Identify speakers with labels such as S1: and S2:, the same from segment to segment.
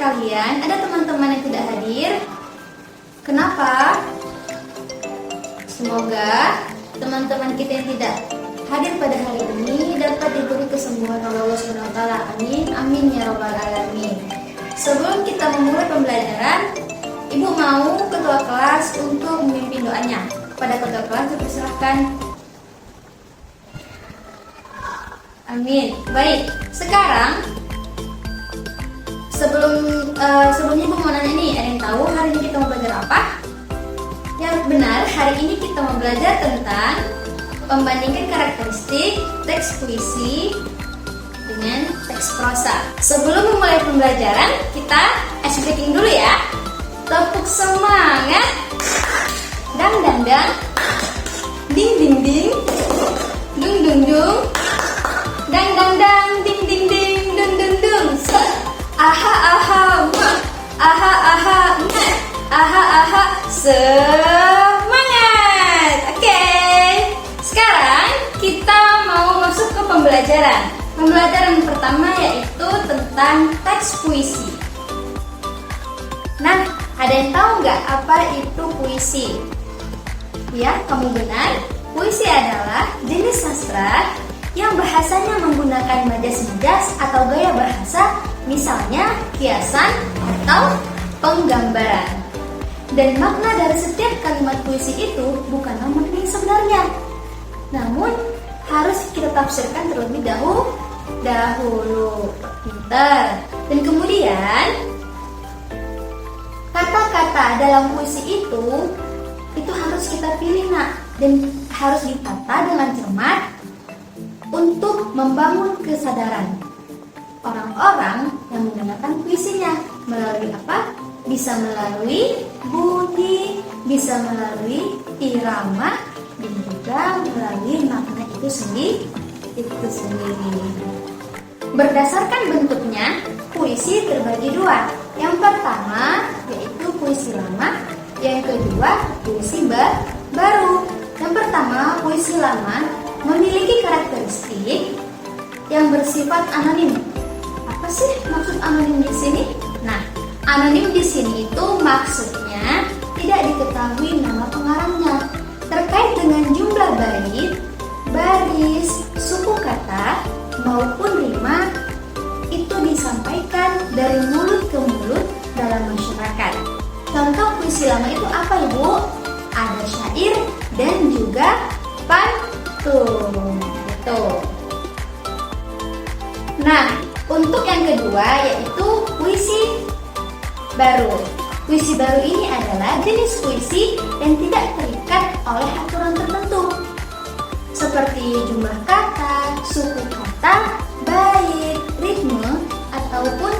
S1: sekalian, ada teman-teman yang tidak hadir. Kenapa? Semoga teman-teman kita yang tidak hadir pada hari ini dapat diberi kesembuhan oleh Allah Subhanahu wa taala. Amin. Amin ya rabbal alamin. Sebelum kita memulai pembelajaran, Ibu mau ketua kelas untuk memimpin doanya. Kepada ketua kelas dipersilahkan. Amin. Baik, sekarang sebelumnya Ibu mau nanya nih, ada yang tahu hari ini kita mau belajar apa? Yang benar, hari ini kita mau belajar tentang membandingkan karakteristik teks puisi dengan teks prosa. Sebelum memulai pembelajaran, kita ice breaking dulu ya. Tepuk semangat. Dang dang dang. Ding ding ding. Dung dung dung. Dang dang dang. Ding ding ding. Dung dung dung. Aha aha. Aha aha. Aha aha. Semangat. Oke. Sekarang kita mau masuk ke pembelajaran. Pembelajaran pertama yaitu tentang teks puisi. Nah, ada yang tahu nggak apa itu puisi? Ya, kamu benar. Puisi adalah jenis sastra yang bahasanya menggunakan majas-majas atau gaya bahasa, misalnya kiasan atau penggambaran. Dan makna dari setiap kalimat puisi itu bukanlah makna yang sebenarnya, namun harus kita tafsirkan terlebih dahulu. Pintar. Dan kemudian kata-kata dalam puisi itu harus kita pilih, nak, dan harus ditata dengan cermat untuk membangun kesadaran orang-orang yang menggunakan puisinya. Melalui apa? Bisa melalui bunyi, bisa melalui irama, dan juga melalui makna itu sendiri. Berdasarkan bentuknya, puisi terbagi dua. Yang pertama yaitu puisi lama, yang kedua puisi baru. Yang pertama, puisi lama memiliki karakteristik yang bersifat anonim. Apa sih maksud anonim di sini? Nah, anonim di sini itu maksudnya tidak diketahui nama pengarangnya. Terkait dengan jumlah bait, baris, suku kata maupun rima itu disampaikan dari mulut ke mulut dalam masyarakat. Contoh puisi lama itu apa, Ibu? Ada syair dan juga pantun. Betul. Nah, untuk yang kedua yaitu puisi baru. Puisi baru ini adalah jenis puisi yang tidak terikat oleh aturan tertentu, seperti jumlah kata, suku kata, bait, ritme, ataupun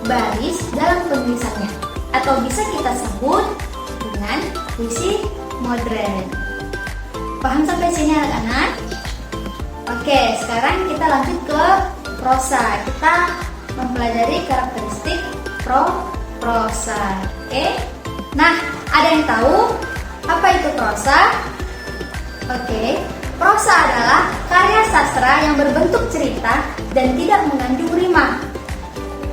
S1: baris dalam penulisannya. Atau bisa kita sebut dengan puisi modern. Paham sampai sini anak-anak? Oke, sekarang kita lanjut ke prosa. Kita mempelajari karakteristik prosa. Oke. Nah, ada yang tahu apa itu prosa? Oke. Prosa adalah karya sastra yang berbentuk cerita dan tidak mengandung rima.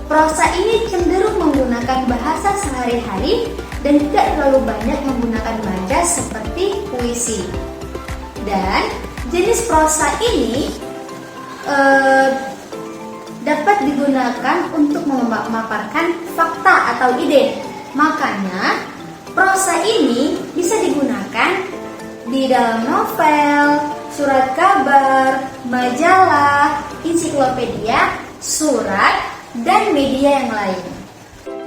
S1: Prosa ini cenderung menggunakan bahasa sehari-hari dan tidak terlalu banyak menggunakan majas seperti puisi. Dan jenis prosa ini dapat digunakan untuk memaparkan fakta atau ide. Makanya prosa ini bisa digunakan di dalam novel, surat kabar, majalah, ensiklopedia, surat, dan media yang lain.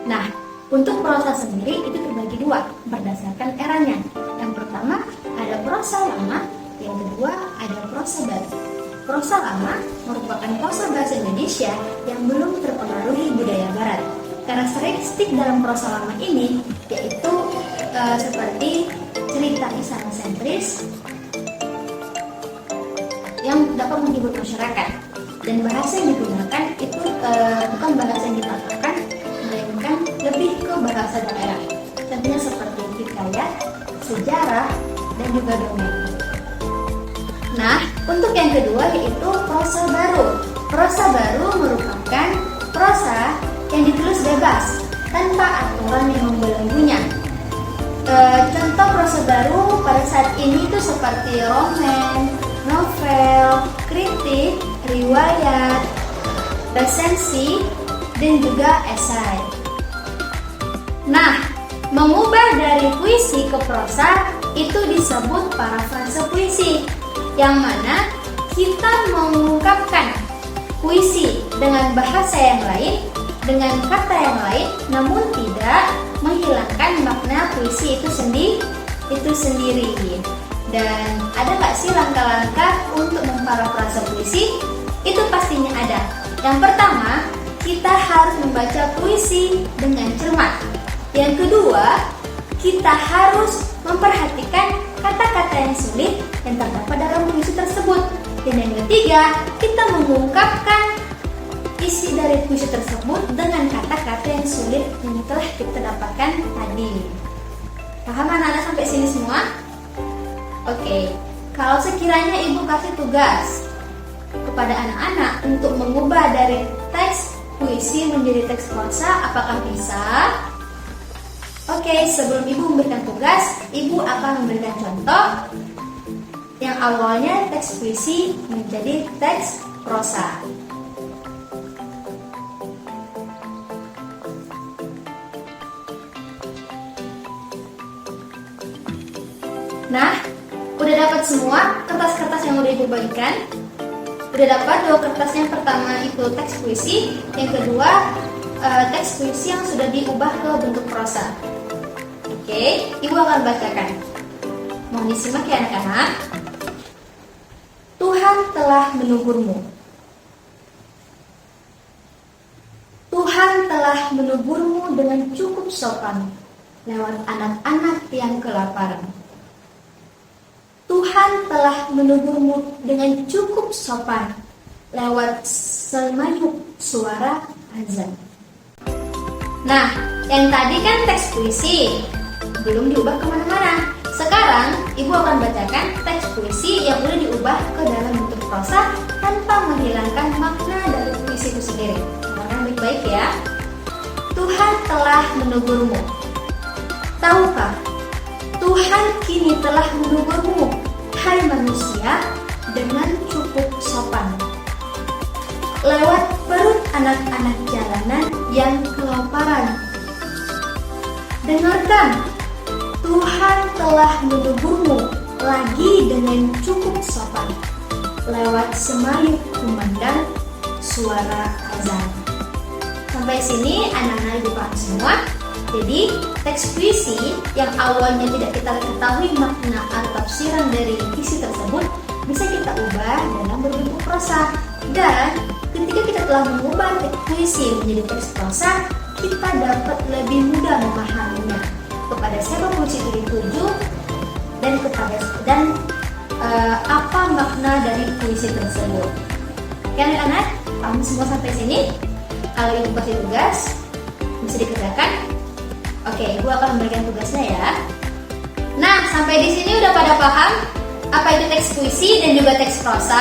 S1: Nah, untuk prosa sendiri itu terbagi dua berdasarkan eranya. Yang pertama ada prosa lama, yang kedua ada prosa baru. Prosa lama merupakan prosa bahasa Indonesia yang belum terpengaruhi budaya Barat. Karakteristik dalam prosa lama ini yaitu seperti cerita kisah sentris yang dapat menghibur masyarakat, dan bahasa yang digunakan itu bukan bahasa yang dipatahkan, melainkan lebih ke bahasa daerah. Contohnya seperti hikayat, sejarah, dan juga dongeng. Nah, untuk yang kedua yaitu prosa baru. Prosa baru merupakan prosa yang ditulis dari bebas tanpa aturan yang membelenggunya. Contoh prosa baru pada saat ini itu seperti roman, novel, kritik, riwayat, resensi, dan juga esai. Nah, mengubah dari puisi ke prosa itu disebut parafrase puisi, yang mana kita mengungkapkan puisi dengan bahasa yang lain, dengan kata yang lain, namun tidak menghilangkan makna puisi itu sendiri. Dan ada nggak sih langkah-langkah untuk memparafrase puisi? Itu pastinya ada. Yang pertama, kita harus membaca puisi dengan cermat. Yang kedua, kita harus memperhatikan kata-kata yang sulit yang terdapat dalam puisi tersebut. Dan yang ketiga, kita mengungkapkan isi dari puisi tersebut dengan kata-kata yang sulit yang telah kita dapatkan tadi. Paham anak-anak sampai sini semua? Oke, kalau sekiranya ibu kasih tugas kepada anak-anak untuk mengubah dari teks puisi menjadi teks prosa, apakah bisa? Oke, sebelum ibu memberikan tugas, ibu akan memberikan contoh yang awalnya teks puisi menjadi teks prosa. Nah, udah dapat semua kertas-kertas yang udah ibu bagikan? Udah dapat dua kertas, yang pertama itu teks puisi, yang kedua teks puisi yang sudah diubah ke bentuk prosa. Oke, ibu akan bacakan. Mohon disimak ya anak-anak. Tuhan telah menegurmu. Tuhan telah menegurmu dengan cukup sopan lewat anak-anak yang kelaparan. Tuhan telah menegurmu dengan cukup sopan lewat semayuk suara azan. Nah, yang tadi kan teks puisi, belum diubah kemana-mana. Sekarang ibu akan bacakan teks puisi yang udah diubah ke dalam bentuk prosa tanpa menghilangkan makna dari puisi itu sendiri. Dengarkan baik-baik ya. Tuhan telah menegurmu. Tahukah, Tuhan kini telah menegurmu, hai manusia, dengan cukup sopan. Lewat perut anak-anak jalanan yang kelaparan. Dengarkan, Tuhan telah menegurmu lagi dengan cukup sopan lewat semayuk kumandang suara azan. Sampai sini anak-anak ibu paham semua. Jadi teks puisi yang awalnya tidak kita ketahui makna atau tafsiran dari isi tersebut bisa kita ubah dalam berbentuk prosa. Dan ketika kita telah mengubah teks puisi menjadi teks prosa, kita dapat lebih mudah memahaminya, kepada siapa puisi itu dituju dan apa makna dari puisi tersebut. Oke anak-anak, paham semua sampai sini? Kalau ibu kasih tugas bisa dikerjakan. Oke, ibu akan memberikan tugasnya ya. Nah, sampai di sini udah pada paham apa itu teks puisi dan juga teks prosa?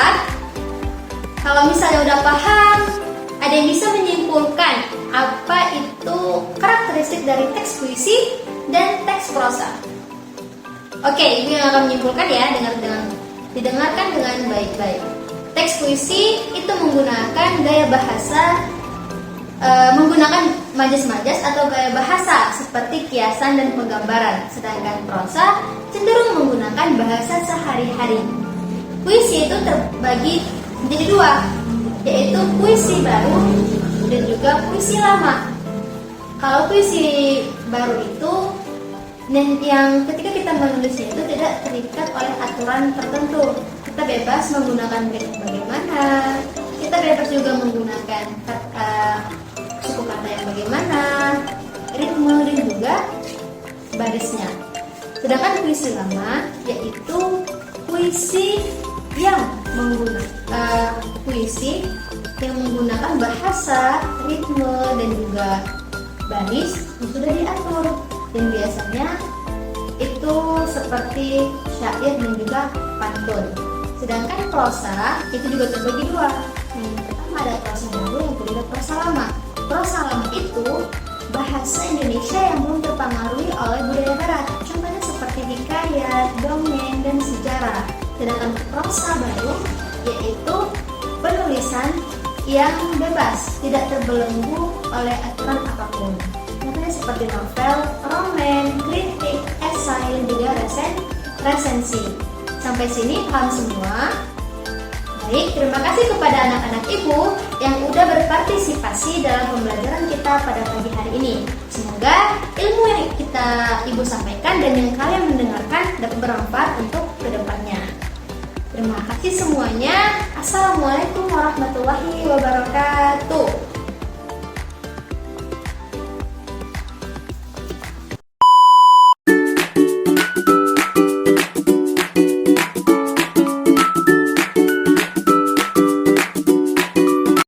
S1: Kalau misalnya udah paham, ada yang bisa menyimpulkan apa itu karakteristik dari teks puisi dan teks prosa. Oke, ibu yang akan menyimpulkan ya, didengarkan dengan baik-baik. Teks puisi itu menggunakan gaya bahasa, menggunakan majas-majas atau gaya bahasa seperti kiasan dan penggambaran, sedangkan prosa cenderung menggunakan bahasa sehari-hari. Puisi itu terbagi menjadi dua, yaitu puisi baru dan juga puisi lama. Kalau puisi baru itu yang ketika kita menulisnya itu tidak terikat oleh aturan tertentu. Kita bebas menggunakan lirik bagaimana, kita bebas juga menggunakan suku kata yang bagaimana, ritme dan juga barisnya. Sedangkan puisi lama yaitu puisi yang menggunakan bahasa, ritme dan juga baris yang sudah diatur, dan biasanya itu seperti syair dan juga pantun. Sedangkan prosa itu juga terbagi dua. Yang pertama ada prosa baru, yang kedua prosa lama. Prosa lama itu bahasa Indonesia yang belum terpengaruhi oleh budaya barat. Contohnya seperti hikayat, dongeng, dan sejarah. Sedangkan prosa baru yaitu penulisan yang bebas, tidak terbelenggu oleh aturan apapun. Contohnya seperti novel, roman, kritik, esai, dan juga resensi. Sampai sini paham semua? Baik, terima kasih kepada anak-anak ibu yang udah berpartisipasi dalam pembelajaran kita pada pagi hari ini. Semoga ilmu yang ibu sampaikan dan yang kalian mendengarkan dapat bermanfaat untuk kedepannya. Terima kasih semuanya. Assalamualaikum warahmatullahi wabarakatuh.